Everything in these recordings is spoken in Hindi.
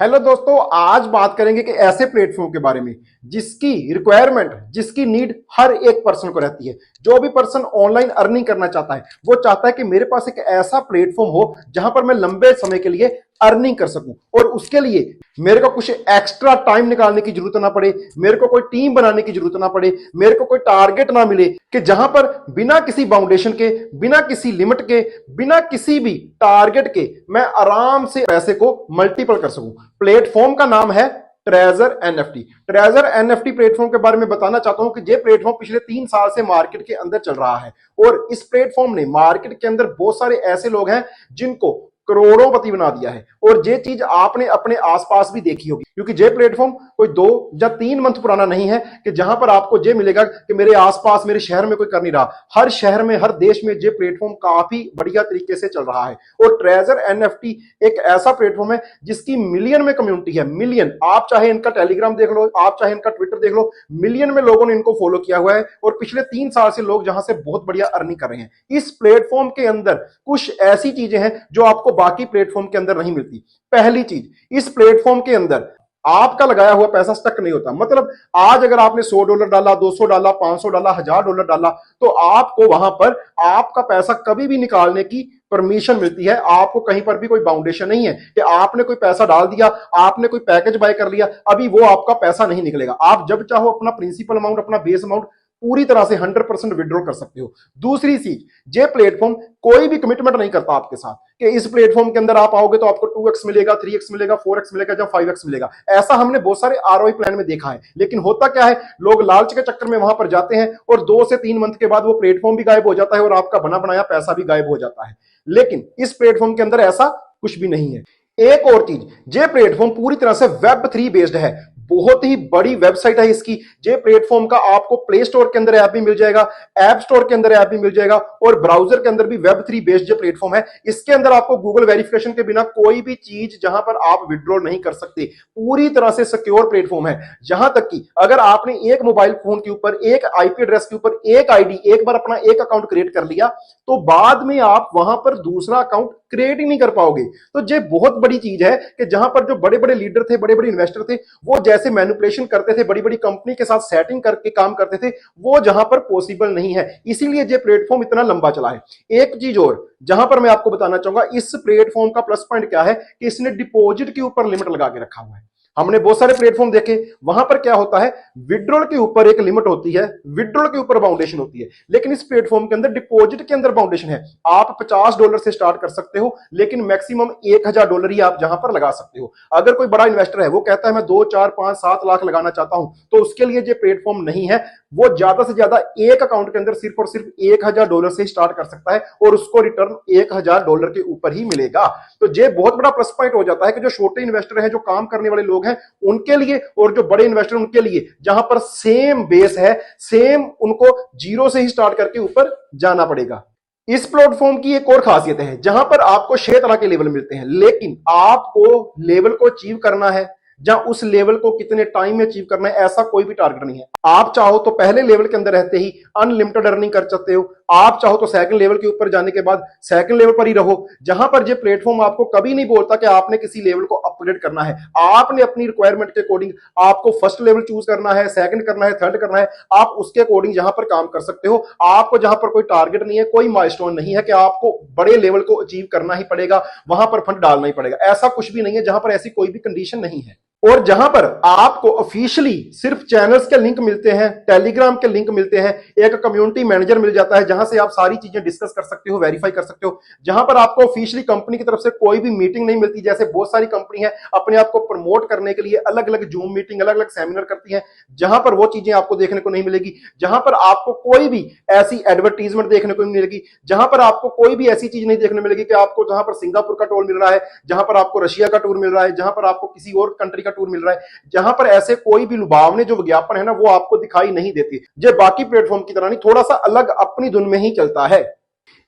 हेलो दोस्तों, आज बात करेंगे कि ऐसे प्लेटफॉर्म के बारे में जिसकी रिक्वायरमेंट, जिसकी नीड हर एक पर्सन को रहती है। जो भी पर्सन ऑनलाइन अर्निंग करना चाहता है वो चाहता है कि मेरे पास एक ऐसा प्लेटफॉर्म हो जहां पर मैं लंबे समय के लिए अर्निंग कर सकूं और उसके लिए मेरे को कुछ एक्स्ट्रा टाइम निकालने की जरूरत ना पड़े, मेरे को कोई टीम बनाने की जरूरत ना पड़े, मेरे को कोई टारगेट ना मिले कि जहां पर बिना किसी बाउंडेशन के, बिना किसी लिमिट के, बिना किसी भी टारगेट के मैं आराम से पैसे को मल्टीपल कर सकूं। प्लेटफॉर्म का नाम है treasure NFT. Treasure NFT platform के बारे में बताना चाहता हूं कि ये प्लेटफॉर्म पिछले 3 साल से मार्केट के अंदर चल रहा है और इस प्लेटफॉर्म ने मार्केट के अंदर बहुत सारे ऐसे लोग हैं जिनको करोड़ोंपति बना दिया है। और ये चीज आपने अपने आसपास भी देखी होगी, क्योंकि ये प्लेटफॉर्म कोई 2 या 3 मंथ पुराना नहीं है कि जहां पर आपको ये मिलेगा कि मेरे आसपास, मेरे शहर में कोई कर नहीं रहा। हर शहर में, हर देश में ये प्लेटफॉर्म काफी बढ़िया तरीके से चल रहा है। और ट्रेजर एनएफटी एक ऐसा प्लेटफॉर्म है जिसकी मिलियन में कम्युनिटी है। मिलियन, आप चाहे इनका टेलीग्राम देख लो, आप चाहे इनका ट्विटर देख लो, मिलियन में लोगों ने इनको फॉलो किया हुआ है और पिछले 3 साल से लोग जहां से बहुत बढ़िया अर्निंग कर रहे हैं। इस प्लेटफॉर्म के अंदर कुछ ऐसी चीजें हैं जो आपको बाकी प्लेटफॉर्म के अंदर नहीं मिलती। पहली चीज, इस प्लेटफॉर्म के अंदर आपका लगाया हुआ पैसा स्टक नहीं होता। मतलब आज अगर आपने $100 डाला, 200 डाला, 500 डाला, $1000 डाला, तो आपको वहां पर आपका पैसा कभी भी निकालने की परमिशन मिलती है। आपको कहीं पर भी कोई बाउंडेशन नहीं है कि आपने कोई पैसा डाल दिया, आपने कोई पैकेज बाय कर लिया, अभी वो आपका पैसा नहीं निकलेगा। आप जब चाहो अपना प्रिंसिपल अमाउंट, अपना बेस अमाउंट पूरी तरह से 100% विड्रॉ कर सकते हो। दूसरी चीज, ये प्लेटफॉर्म कोई भी कमिटमेंट नहीं करता आपके साथ कि इस प्लेटफॉर्म के अंदर आप आओगे तो आपको 2x मिलेगा, 3x मिलेगा, 4x मिलेगा या 5x मिलेगा। ऐसा हमने बहुत सारे आरओआई प्लान में देखा है। लेकिन होता क्या है, लोग लालच के चक्कर में वहां पर जाते हैं और 2 से 3 मंथ के बाद वो प्लेटफॉर्म भी गायब हो जाता है और आपका बना बनाया पैसा भी गायब हो जाता है। लेकिन इस प्लेटफॉर्म के अंदर ऐसा कुछ भी नहीं है। एक और चीज, ये प्लेटफॉर्म पूरी तरह से Web3 बेस्ड है। बहुत ही बड़ी वेबसाइट है इसकी। जे प्लेटफॉर्म का आपको प्ले स्टोर के अंदर ऐप भी मिल जाएगा, ऐप स्टोर के अंदर ऐप भी मिल जाएगा और ब्राउजर के अंदर भी Web3 बेस्ड जो प्लेटफॉर्म है, इसके अंदर आपको गूगल वेरिफिकेशन के बिना कोई भी चीज जहां पर आप विड्रॉ नहीं कर सकते। पूरी तरह से सिक्योर प्लेटफॉर्म है। जहां तक कि अगर आपने एक मोबाइल फोन के ऊपर, एक आईपी एड्रेस के ऊपर, एक आईडी, एक बार अपना एक अकाउंट क्रिएट कर लिया तो बाद में आप वहां पर दूसरा अकाउंट क्रिएट ही नहीं कर पाओगे। तो ये बहुत बड़ी चीज है कि जहां पर जो बड़े बड़े लीडर थे, बड़े बड़े इन्वेस्टर थे, वो जैसे मैनिपुलेशन करते थे, बड़ी बड़ी कंपनी के साथ सेटिंग करके काम करते थे, वो जहां पर पॉसिबल नहीं है। इसीलिए ये प्लेटफॉर्म इतना लंबा चला है। एक चीज और जहां पर मैं आपको बताना चाहूंगा, इस प्लेटफॉर्म का प्लस पॉइंट क्या है कि इसने डिपॉजिट के ऊपर लिमिट लगा के रखा हुआ है। हमने बहुत सारे प्लेटफॉर्म देखे, वहां पर क्या होता है, विड्रॉल के ऊपर एक लिमिट होती है, विड्रॉल के ऊपर बाउंडेशन होती है। लेकिन इस प्लेटफॉर्म के अंदर डिपॉजिट के अंदर बाउंडेशन है। आप $50 से स्टार्ट कर सकते हो, लेकिन मैक्सिमम $1000 ही आप जहां पर लगा सकते हो। अगर कोई बड़ा इन्वेस्टर है, वो कहता है मैं 2, 4, 5, 7 लाख लगाना चाहता हूं, तो उसके लिए ये प्लेटफॉर्म नहीं है। वो ज्यादा से ज्यादा एक अकाउंट के अंदर सिर्फ और सिर्फ $1000 से स्टार्ट कर सकता है और उसको रिटर्न $1000 के ऊपर ही मिलेगा। तो ये बहुत बड़ा प्लस पॉइंट हो जाता है कि जो छोटे इन्वेस्टर हैं, जो काम करने वाले लोग हैं, उनके लिए, और जो बड़े इन्वेस्टर उनके लिए, जहां पर सेम बेस है, सेम उनको जीरो से ही स्टार्ट करके ऊपर जाना पड़ेगा। इस प्लेटफॉर्म की एक और खासियत है, जहां पर आपको 6 तरह के लेवल मिलते हैं, लेकिन आपको लेवल को अचीव करना है या उस लेवल को कितने टाइम में अचीव करना है, ऐसा कोई भी टारगेट नहीं है। आप चाहो तो पहले लेवल के अंदर रहते ही अनलिमिटेड अर्निंग कर सकते हो। आप चाहो तो सेकंड लेवल के ऊपर जाने के बाद सेकंड लेवल पर ही रहो। जहां पर ये प्लेटफॉर्म आपको कभी नहीं बोलता कि आपने किसी लेवल को अपग्रेड करना है। आपने अपनी रिक्वायरमेंट के अकॉर्डिंग आपको फर्स्ट लेवल चूज करना है, सेकंड करना है, थर्ड करना है, आप उसके अकॉर्डिंग जहां पर काम कर सकते हो। आपको जहां पर कोई टारगेट नहीं है, कोई माइलस्टोन नहीं है कि आपको बड़े लेवल को अचीव करना ही पड़ेगा, वहां पर फंड डालना ही पड़ेगा, ऐसा कुछ भी नहीं है। जहां पर ऐसी कोई भी कंडीशन नहीं है। और जहां पर आपको ऑफिशियली सिर्फ चैनल्स के लिंक मिलते हैं, टेलीग्राम के लिंक मिलते हैं, एक कम्युनिटी मैनेजर मिल जाता है जहां से आप सारी चीजें डिस्कस कर सकते हो, वेरीफाई कर सकते हो। जहां पर आपको ऑफिशियली कंपनी की तरफ से कोई भी मीटिंग नहीं मिलती, जैसे बहुत सारी कंपनी है अपने आप को प्रमोट करने के लिए अलग अलग जूम मीटिंग, अलग अलग सेमिनार करती है, जहां पर वो चीजें आपको देखने को नहीं मिलेगी। जहां पर आपको कोई भी ऐसी एडवर्टीजमेंट देखने को नहीं मिलेगी, जहां पर आपको कोई भी ऐसी चीज नहीं देखने मिलेगी कि आपको जहां पर सिंगापुर का टूर मिल रहा है, जहां पर आपको रशिया का टूर मिल रहा है, जहां पर आपको किसी और कंट्री का टूर मिल रहा है। जहां पर ऐसे कोई भी लुभावने जो विज्ञापन है ना, वो आपको दिखाई नहीं देती। जो बाकी प्लेटफॉर्म की तरह नहीं, थोड़ा सा अलग अपनी धुन में ही चलता है।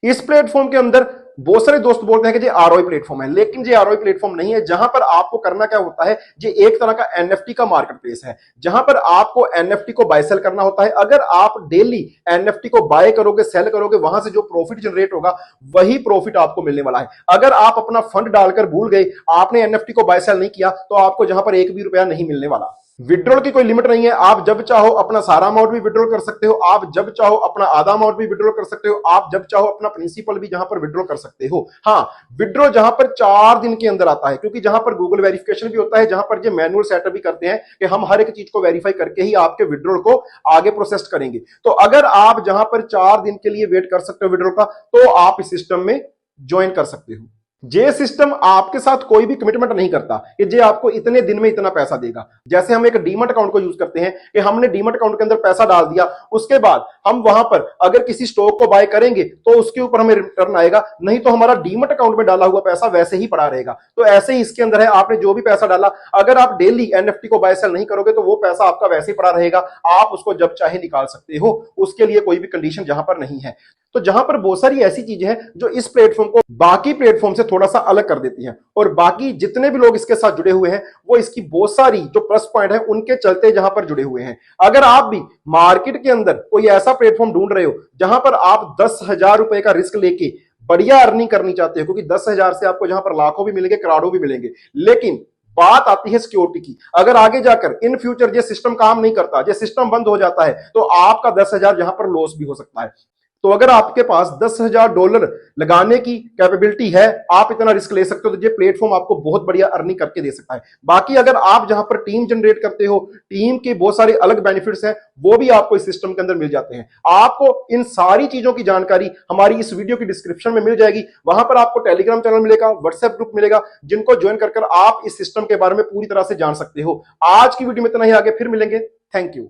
इस प्लेटफॉर्म के अंदर बहुत सारे दोस्त बोलते हैं कि ये आरओआई प्लेटफॉर्म है, लेकिन ये आरओआई प्लेटफॉर्म नहीं है। जहां पर आपको करना क्या होता है, ये एक तरह का एनएफटी का मार्केट प्लेस है, जहां पर आपको एनएफटी को बाय सेल करना होता है। अगर आप डेली एनएफटी को बाय करोगे, सेल करोगे, वहां से जो प्रॉफिट जनरेट होगा वही प्रॉफिट आपको मिलने वाला है। अगर आप अपना फंड डालकर भूल गए, आपने एनएफटी को बाय सेल नहीं किया, तो आपको जहां पर एक भी रुपया नहीं मिलने वाला। विड्रॉल की कोई लिमिट नहीं है, आप जब चाहो अपना सारा अमाउंट भी विड्रॉल कर सकते हो, आप जब चाहो अपना आधा अमाउंट भी विड्रॉल कर सकते हो, आप जब चाहो अपना प्रिंसिपल भी जहां पर विड्रॉल कर सकते हो। हाँ, विड्रॉ जहां पर 4 दिन के अंदर आता है, क्योंकि जहां पर गूगल वेरिफिकेशन भी होता है, जहां पर ये मैनुअल सेटअप भी करते हैं कि हम हर एक चीज को वेरीफाई करके ही आपके विड्रॉल को आगे प्रोसेस करेंगे। तो अगर आप जहां पर 4 दिन के लिए वेट कर सकते हो विड्रॉल का, तो आप इस सिस्टम में ज्वाइन कर सकते हो। ये सिस्टम आपके साथ कोई भी कमिटमेंट नहीं करता कि ये आपको इतने दिन में इतना पैसा देगा। जैसे हम एक डीमट अकाउंट को यूज करते हैं कि हमने डीमट अकाउंट के अंदर पैसा डाल दिया, उसके बाद हम वहां पर अगर किसी स्टॉक को बाय करेंगे तो उसके ऊपर हमें रिटर्न आएगा, नहीं तो हमारा डीमट अकाउंट में डाला हुआ पैसा वैसे ही पड़ा रहेगा। तो ऐसे ही इसके अंदर है, आपने जो भी पैसा डाला, अगर आप डेली एनएफटी को बाय सेल नहीं करोगे तो वो पैसा आपका वैसे ही पड़ा रहेगा, आप उसको जब चाहे निकाल सकते हो, उसके लिए कोई भी कंडीशन जहां पर नहीं है। तो जहां पर बहुत सारी ऐसी चीजें हैं जो इस प्लेटफॉर्म को बाकी प्लेटफॉर्म से थोड़ा सा अलग कर देती हैं, और बाकी जितने भी लोग इसके साथ जुड़े हुए हैं वो इसकी बहुत सारी जो प्लस पॉइंट है उनके चलते जहां पर जुड़े हुए हैं। अगर आप भी मार्केट के अंदर कोई ऐसा प्लेटफॉर्म ढूंढ रहे हो जहां पर आप 10,000 रुपए का रिस्क लेके बढ़िया अर्निंग करनी चाहते हो, क्योंकि 10,000 से आपको जहां पर लाखों भी मिलेंगे, करोड़ों भी मिलेंगे, लेकिन बात आती है सिक्योरिटी की। अगर आगे जाकर इन फ्यूचर ये सिस्टम काम नहीं करता, ये सिस्टम बंद हो जाता है, तो आपका 10,000 यहां पर लॉस भी हो सकता है। तो अगर आपके पास $10,000 लगाने की कैपेबिलिटी है, आप इतना रिस्क ले सकते हो, तो ये प्लेटफॉर्म आपको बहुत बढ़िया अर्निंग करके दे सकता है। बाकी अगर आप जहां पर टीम जनरेट करते हो, टीम के बहुत सारे अलग बेनिफिट्स हैं, वो भी आपको इस सिस्टम के अंदर मिल जाते हैं। आपको इन सारी चीजों की जानकारी हमारी इस वीडियो की डिस्क्रिप्शन में मिल जाएगी। वहां पर आपको टेलीग्राम चैनल मिलेगा, व्हाट्सएप ग्रुप मिलेगा, जिनको ज्वाइन कर आप इस सिस्टम के बारे में पूरी तरह से जान सकते हो। आज की वीडियो में इतना ही, आगे फिर मिलेंगे। Thank you.